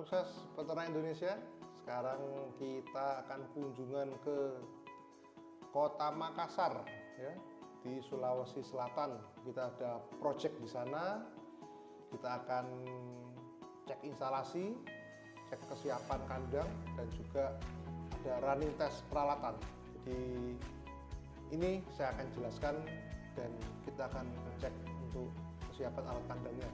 sukses peternak Indonesia. Sekarang kita akan kunjungan ke Kota Makassar ya, di Sulawesi Selatan. Kita ada project di sana. Kita akan cek instalasi, cek kesiapan kandang, dan juga ada running test peralatan. Jadi ini saya akan jelaskan dan kita akan cek untuk kesiapan alat kandangnya.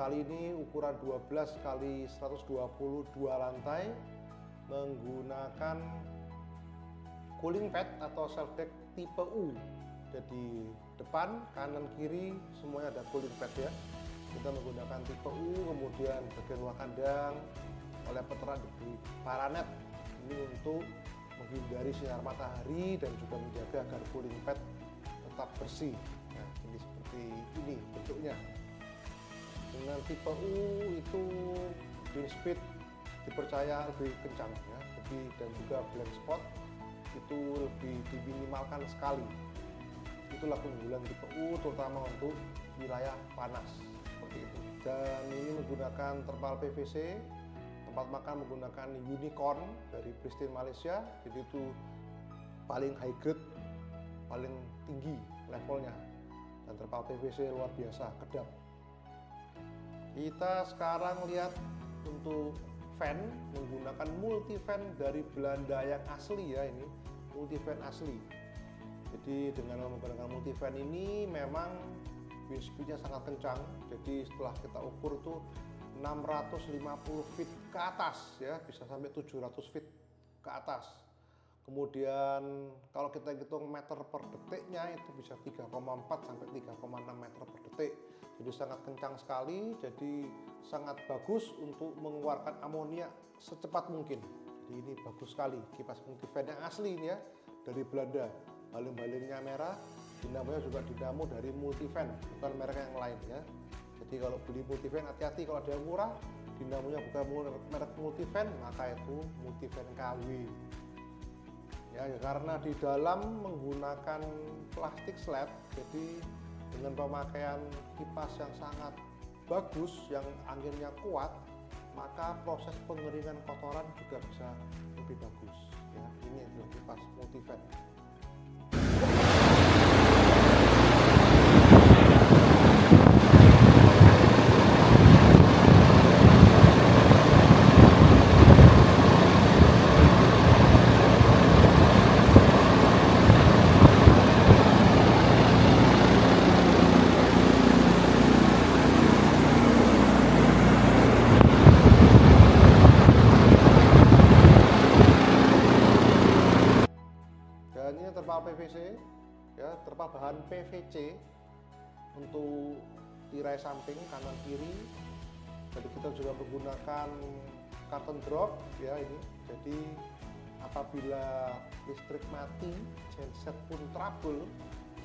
Kali ini ukuran 12 kali 122 lantai menggunakan cooling pad atau self deck tipe U. Jadi depan, kanan, kiri semuanya ada cooling pad ya. Kita menggunakan tipe U, kemudian bagian luar kandang oleh peternak diberi paranet. Ini untuk menghindari sinar matahari dan juga menjaga agar cooling pad tetap bersih. Nah, ini seperti ini bentuknya. Dengan tipe U itu wind speed dipercaya lebih kencang ya, dan juga blank spot itu lebih diminimalkan sekali. Itulah keunggulan tipe U terutama untuk wilayah panas seperti itu. Dan ini menggunakan terpal PVC, tempat makan menggunakan Unicorn dari Pristine Malaysia. Jadi itu paling high grade, paling tinggi levelnya, dan terpal PVC luar biasa kedap. Kita sekarang lihat untuk fan menggunakan multi fan dari Belanda yang asli ya, ini multi fan asli. Jadi dengan menggunakan multi fan ini memang wind speednya sangat kencang. Jadi setelah kita ukur tuh 650 feet ke atas ya, bisa sampai 700 feet ke atas. Kemudian kalau kita hitung meter per detiknya itu bisa 3,4 sampai 3,6 meter per detik. Jadi sangat kencang sekali, jadi sangat bagus untuk mengeluarkan amonia secepat mungkin. Jadi ini bagus sekali, kipas multifan yang asli ini ya, dari Belanda. Baling-balingnya merah, dinamonya juga dinamo dari multifan, bukan merek yang lain ya. Jadi kalau beli multifan hati-hati, kalau ada yang murah, dinamonya bukan merek multifan, maka itu multifan KW. Ya, karena di dalam menggunakan plastik slab, jadi dengan pemakaian kipas yang sangat bagus, yang anginnya kuat, maka proses pengeringan kotoran juga bisa lebih bagus. Ya, ini adalah kipas multifan. Ini terpal PVC ya, terpal bahan PVC untuk tirai samping kanan kiri. Jadi kita juga menggunakan carton drop ya ini. Jadi apabila listrik mati, genset pun trouble,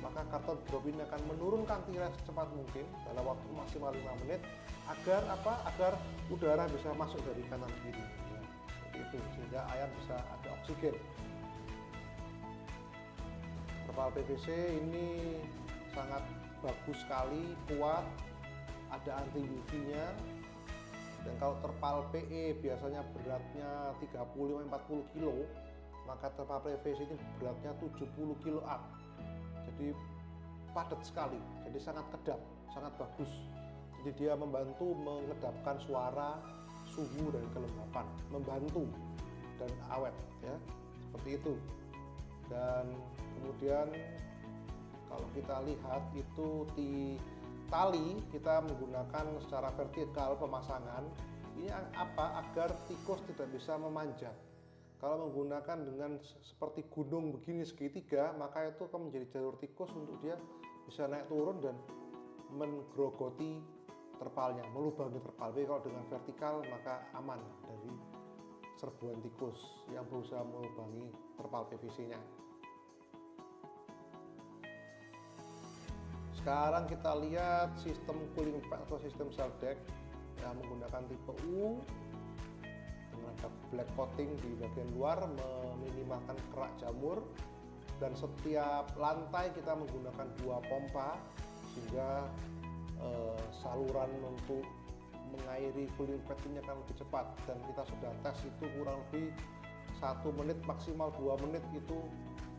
maka carton drop ini akan menurunkan tirai secepat mungkin dalam waktu maksimal 5 menit agar apa? Agar udara bisa masuk dari kanan kiri ya. Seperti itu, sehingga ayam bisa ada oksigen. Terpal PVC ini sangat bagus sekali, kuat, ada anti UV-nya. Dan kalau terpal PE biasanya beratnya 35-40 kilo, maka terpal PVC ini beratnya 70 kilo up. Jadi padat sekali, jadi sangat kedap, sangat bagus. Jadi dia membantu mengedapkan suara, suhu, dan kelembapan, membantu dan awet ya, seperti itu. Dan kemudian kalau kita lihat itu di tali kita menggunakan secara vertikal pemasangan. Ini apa? Agar tikus tidak bisa memanjat. Kalau menggunakan dengan seperti gunung begini segitiga, maka itu akan menjadi jalur tikus untuk dia bisa naik turun dan menggerogoti terpalnya, melubangi terpal. Tapi kalau dengan vertikal maka aman dari serbuan tikus yang berusaha melubangi terpal PVC-nya. Sekarang kita lihat sistem cooling pad atau sistem self deck yang menggunakan tipe U dengan ada black coating di bagian luar meminimalkan kerak jamur, dan setiap lantai kita menggunakan 2 pompa sehingga saluran untuk mengairi cooling pad ini akan lebih cepat, dan kita sudah tes itu kurang lebih 1 menit maksimal 2 menit itu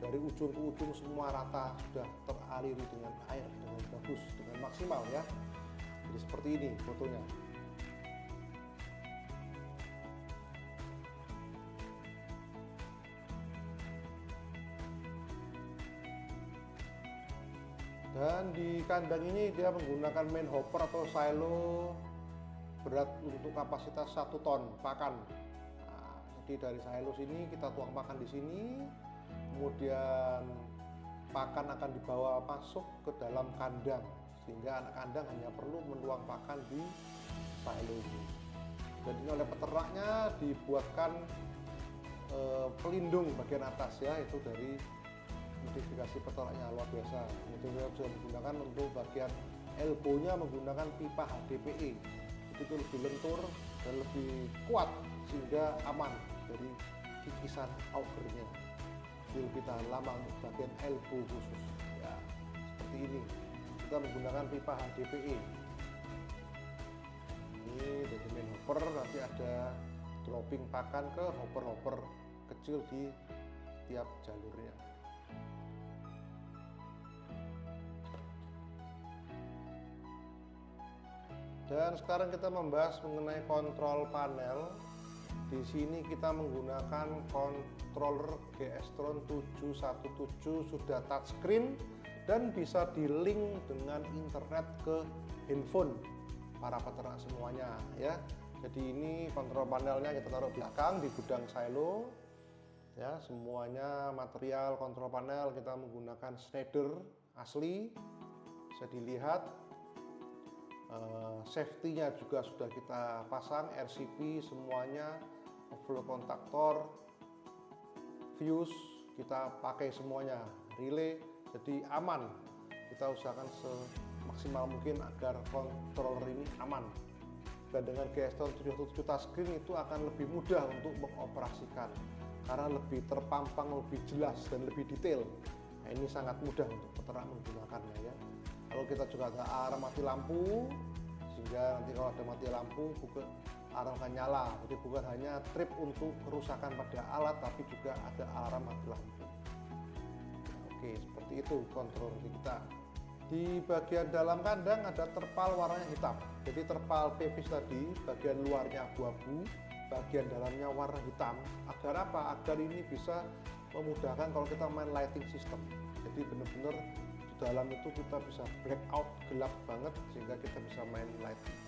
dari ujung ke ujung semua rata sudah teraliri dengan air dengan bagus, dengan maksimal ya. Jadi seperti ini fotonya. Dan di kandang ini dia menggunakan main hopper atau silo berat untuk kapasitas 1 ton pakan. Nah, jadi dari silo sini kita tuang pakan di sini, kemudian pakan akan dibawa masuk ke dalam kandang sehingga anak kandang hanya perlu menuang pakan di silo ini. Dan ini oleh peternaknya dibuatkan pelindung bagian atas ya, itu dari modifikasi peternaknya luar biasa. Kemudian bisa digunakan untuk bagian elbow-nya menggunakan pipa HDPE, itu lebih lentur dan lebih kuat sehingga aman dari kikisan augernya. Jadi lebih tahan lama untuk bagian elbow khusus ya, seperti ini. Kita menggunakan pipa HDPE. Ini dari main hopper, nanti ada dropping pakan ke hopper-hopper kecil di tiap jalurnya. Dan sekarang kita membahas mengenai kontrol panel. Di sini kita menggunakan controller GS-Tron 717, sudah touchscreen dan bisa di-link dengan internet ke handphone para peternak semuanya ya. Jadi ini kontrol panelnya kita taruh belakang di gudang silo ya. Semuanya material kontrol panel kita menggunakan Schneider asli, bisa dilihat. Safety-nya juga sudah kita pasang, RCP semuanya, overload kontaktor, fuse kita pakai semuanya, relay, jadi aman. Kita usahakan semaksimal mungkin agar controller ini aman. Dan dengan GS-Tron 717 touchscreen itu akan lebih mudah untuk mengoperasikan karena lebih terpampang, lebih jelas dan lebih detail. Nah, ini sangat mudah untuk peternak menggunakannya ya. Lalu kita juga ada alarm mati lampu, sehingga nanti kalau ada mati lampu bukan alarm akan nyala. Jadi bukan hanya trip untuk kerusakan pada alat, tapi juga ada alarm mati lampu. Oke, seperti itu kontrol kita. Di bagian dalam kandang ada terpal warnanya hitam. Jadi terpal PVC tadi bagian luarnya abu-abu, bagian dalamnya warna hitam. Agar apa? Agar ini bisa memudahkan kalau kita main lighting system. Jadi benar-benar dalam itu kita bisa black out, gelap banget sehingga kita bisa main lighting.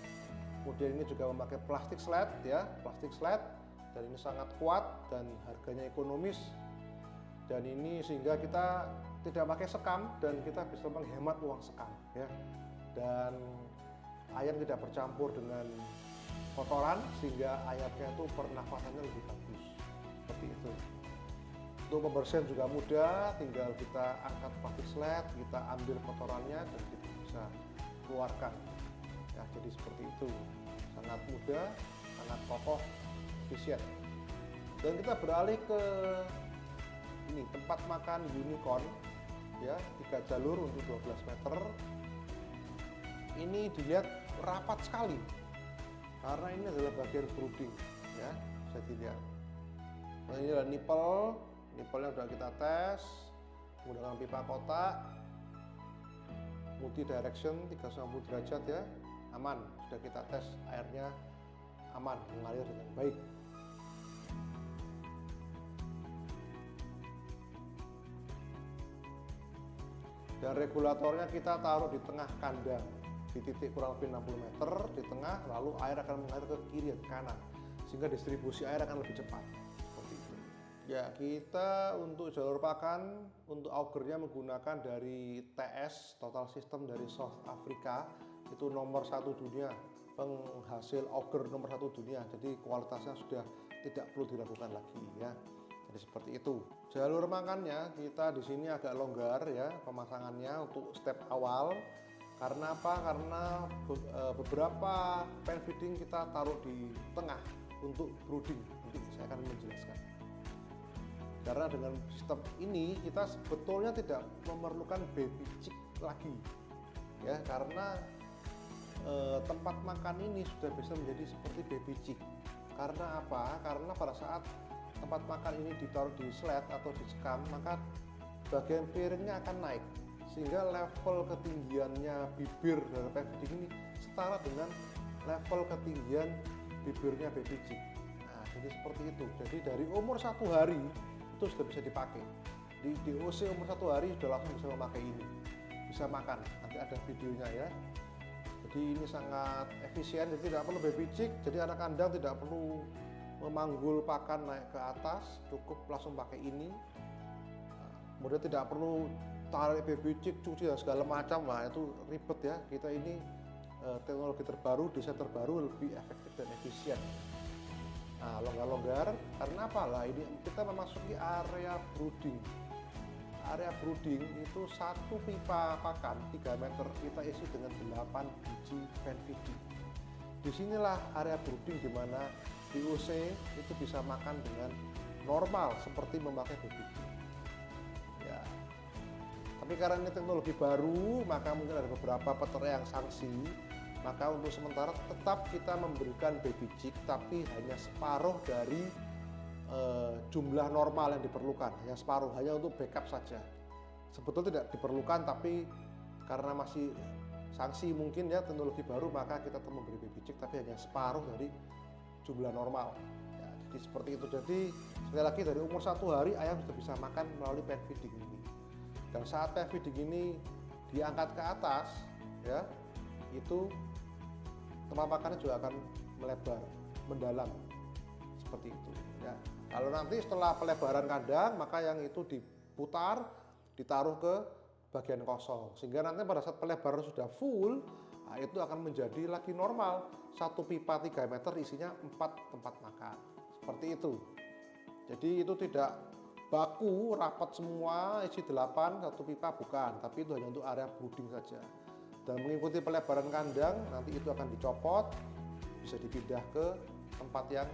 Kemudian ini juga memakai plastik slide ya, plastik slide, dan ini sangat kuat dan harganya ekonomis. Dan ini sehingga kita tidak pakai sekam dan kita bisa menghemat uang sekam ya. Dan ayam tidak bercampur dengan kotoran sehingga ayamnya itu pernafasannya lebih bagus. Seperti itu. Untuk pembersihan juga mudah, tinggal kita angkat plastik slide, kita ambil kotorannya dan kita bisa keluarkan. Ya, jadi seperti itu, sangat mudah, sangat kokoh, efisien. Dan kita beralih ke ini tempat makan unicorn, ya 3 jalur untuk 12 meter. Ini dilihat rapat sekali, karena ini adalah bagian brooding, ya bisa dilihat. Nah, ini adalah nipple yang sudah kita tes menggunakan pipa kotak multi direction 360 derajat ya, aman, sudah kita tes airnya aman, mengalir dengan baik. Dan regulatornya kita taruh di tengah kandang di titik kurang lebih 60 meter di tengah, lalu air akan mengalir ke kiri dan kanan sehingga distribusi air akan lebih cepat. Seperti itu. Ya, kita untuk jalur pakan, untuk augernya menggunakan dari TS, Total System dari South Africa. Itu nomor 1 dunia, penghasil auger nomor 1 dunia. Jadi kualitasnya sudah tidak perlu diragukan lagi ya. Jadi seperti itu. Jalur makannya kita di sini agak longgar ya pemasangannya untuk step awal. Karena apa? Karena beberapa pen feeding kita taruh di tengah untuk brooding. Nanti saya akan menjelaskan. Karena dengan sistem ini kita sebetulnya tidak memerlukan baby chick lagi ya, karena tempat makan ini sudah bisa menjadi seperti baby chick. Karena apa? Karena pada saat tempat makan ini ditaruh di slat atau disekam, maka bagian piringnya akan naik sehingga level ketinggiannya bibir dari pen feeding ini setara dengan level ketinggian bibirnya baby chick. Nah, jadi seperti itu. Jadi dari umur 1 hari itu sudah bisa dipakai. Di usia umur 1 hari sudah langsung bisa memakai ini, bisa makan. Nanti ada videonya ya. Jadi ini sangat efisien, jadi tidak perlu baby chick. Jadi anak kandang tidak perlu memanggul pakan naik ke atas, cukup langsung pakai ini. Kemudian tidak perlu tarik baby chick, cuci dan segala macam. Nah itu ribet ya. Kita ini teknologi terbaru, desain terbaru, lebih efektif dan efisien. Nah, longgar-longgar karena apa lah, ini kita memasuki area brooding. Area brooding itu satu pipa pakan 3 meter kita isi dengan 8 biji pen feeding. Disinilah area brooding di mana DOC itu bisa makan dengan normal seperti memakai baby chick. Ya. Tapi karena ini teknologi baru, maka mungkin ada beberapa peternak yang sanksi. Maka untuk sementara tetap kita memberikan baby chick, tapi hanya separuh dari jumlah normal yang diperlukan, hanya separuh, hanya untuk backup saja. Sebetulnya tidak diperlukan, tapi karena masih sanksi mungkin ya teknologi baru, maka kita tetap memberi baby chick, tapi hanya separuh dari jumlah normal. Ya, jadi seperti itu. Jadi sekali lagi dari umur 1 hari ayam sudah bisa makan melalui pen feeding ini. Dan saat pen feeding ini diangkat ke atas, ya itu tempat makannya juga akan melebar, mendalam seperti itu ya. Kalau nanti setelah pelebaran kandang, maka yang itu diputar, ditaruh ke bagian kosong, sehingga nanti pada saat pelebaran sudah full, nah itu akan menjadi lagi normal, satu pipa 3 meter isinya 4 tempat makan, seperti itu. Jadi itu tidak baku rapat semua isi 8 satu pipa, bukan, tapi itu hanya untuk area brooding saja. Dan mengikuti pelebaran kandang, nanti itu akan dicopot, bisa dipindah ke tempat yang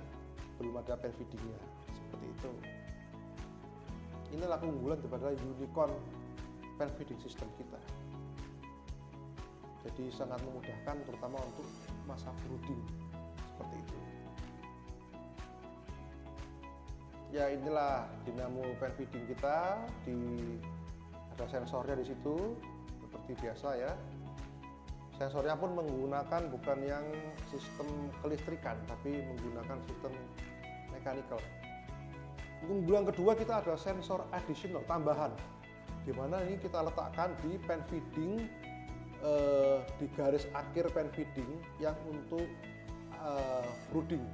belum ada pen feedingnya, seperti itu. Inilah keunggulan daripada unicorn pen feeding system kita. Jadi sangat memudahkan terutama untuk masa brooding, seperti itu. Ya inilah dinamo pen feeding kita, ada sensornya di situ seperti biasa ya. Sensornya pun menggunakan bukan yang sistem kelistrikan, tapi menggunakan sistem mechanical. Keunggulan kedua kita ada sensor additional tambahan, di mana ini kita letakkan di pen feeding, di garis akhir pen feeding yang untuk brooding.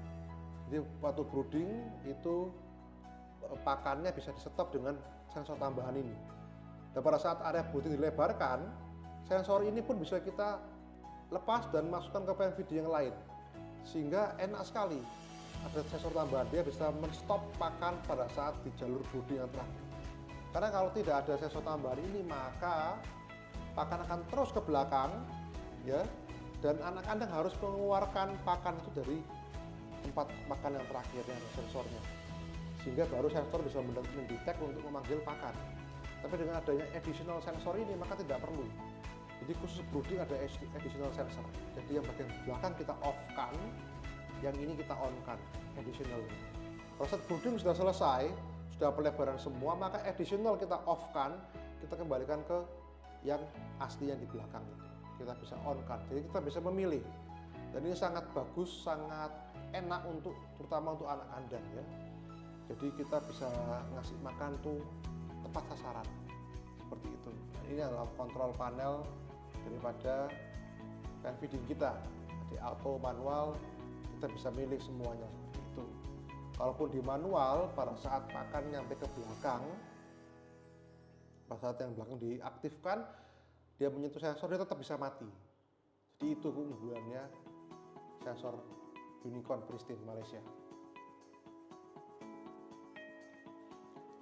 Jadi waktu brooding itu pakannya bisa di-stop dengan sensor tambahan ini. Dan pada saat area brooding dilebarkan, sensor ini pun bisa kita lepas dan masukkan ke pen feeding yang lain, sehingga enak sekali ada sensor tambahan, dia bisa men-stop pakan pada saat di jalur brooding yang terakhir. Karena kalau tidak ada sensor tambahan ini, maka pakan akan terus ke belakang ya, dan anak kandang harus mengeluarkan pakan itu dari tempat makan yang terakhir yang ada sensornya, sehingga baru sensor bisa mendetek untuk memanggil pakan. Tapi dengan adanya additional sensor ini maka tidak perlu. Jadi khusus brooding ada additional sensor. Jadi yang bagian belakang kita off-kan, yang ini kita on-kan, additional. Proses brooding sudah selesai, sudah pelebaran semua, maka additional kita off-kan, kita kembalikan ke yang asli yang di belakang itu. Kita bisa on-kan, jadi kita bisa memilih. Dan ini sangat bagus, sangat enak untuk, terutama untuk anak kandang ya. Jadi kita bisa ngasih makan tuh tepat sasaran, seperti itu. Ini adalah kontrol panel daripada pen feeding kita. Di auto manual kita bisa milih semuanya seperti itu. Walaupun di manual, pada saat pakan nyampe ke belakang, pada saat yang belakang diaktifkan, dia menyentuh sensor, dia tetap bisa mati. Jadi itu keunggulannya sensor Unicorn Pristine Malaysia.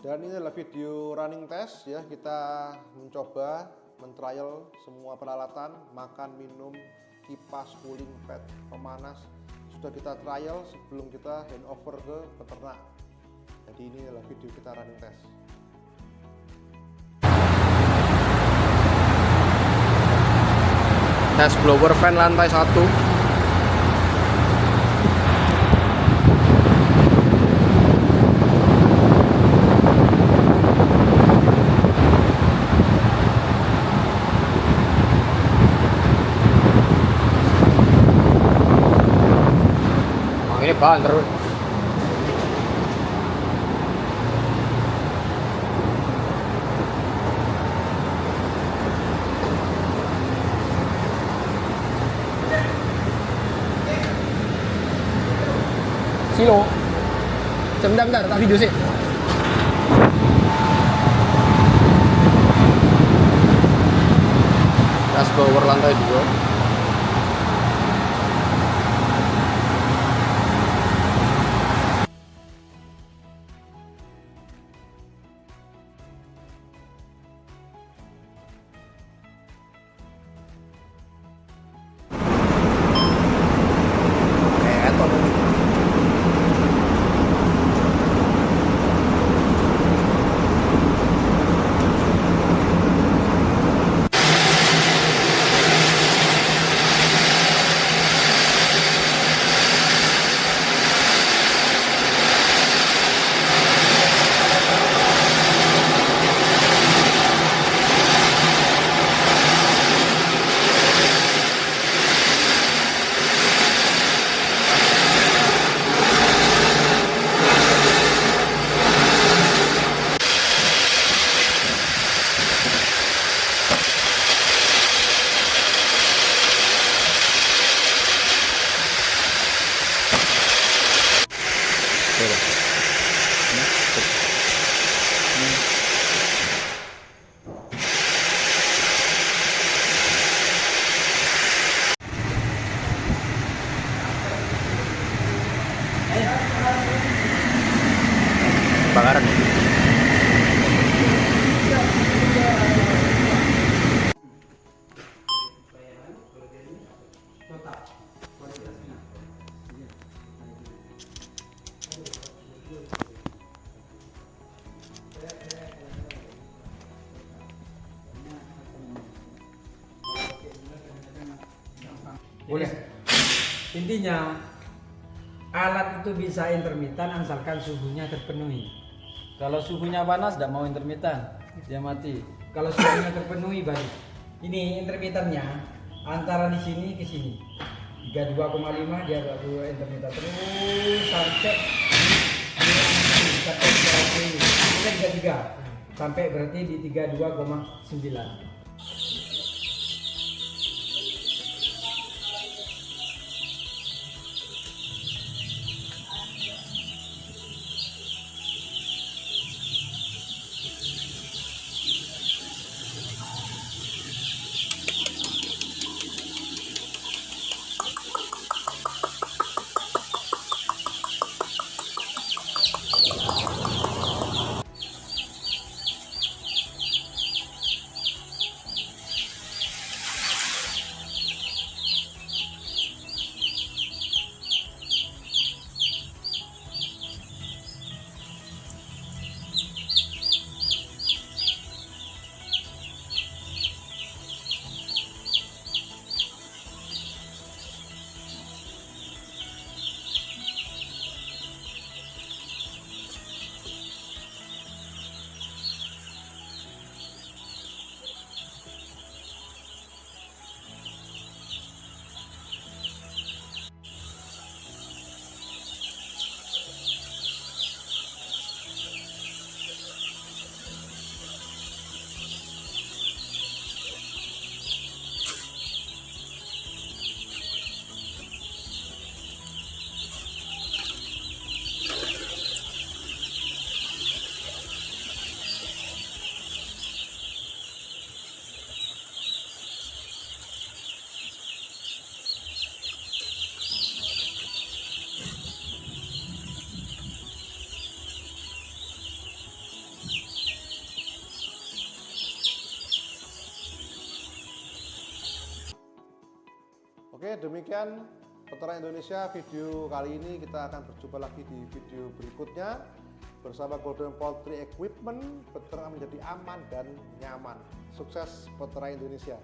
Dan ini adalah video running test ya, kita mencoba mentrial semua peralatan, makan, minum, kipas, cooling pad, pemanas sudah kita trial sebelum kita handover ke peternak. Jadi ini adalah video kita running test. Tes blower fan lantai 1. Ini banter. Silo. Bentar, tak video sih. Gas blower lantai 2. Kebakaran ya? Boleh. Intinya alat itu bisa intermitan asalkan suhunya terpenuhi. Kalau suhunya panas tidak mau intermitan, dia mati. Kalau suhunya terpenuhi baru. Ini intermitannya antara di sini ke sini. 32,5 dia baru intermitan terus sampai ini 33 sampai berarti di 32,9. demikian Peternak Indonesia video kali ini. Kita akan berjumpa lagi di video berikutnya bersama Golden Poultry Equipment. Peternak menjadi aman dan nyaman. Sukses Peternak Indonesia.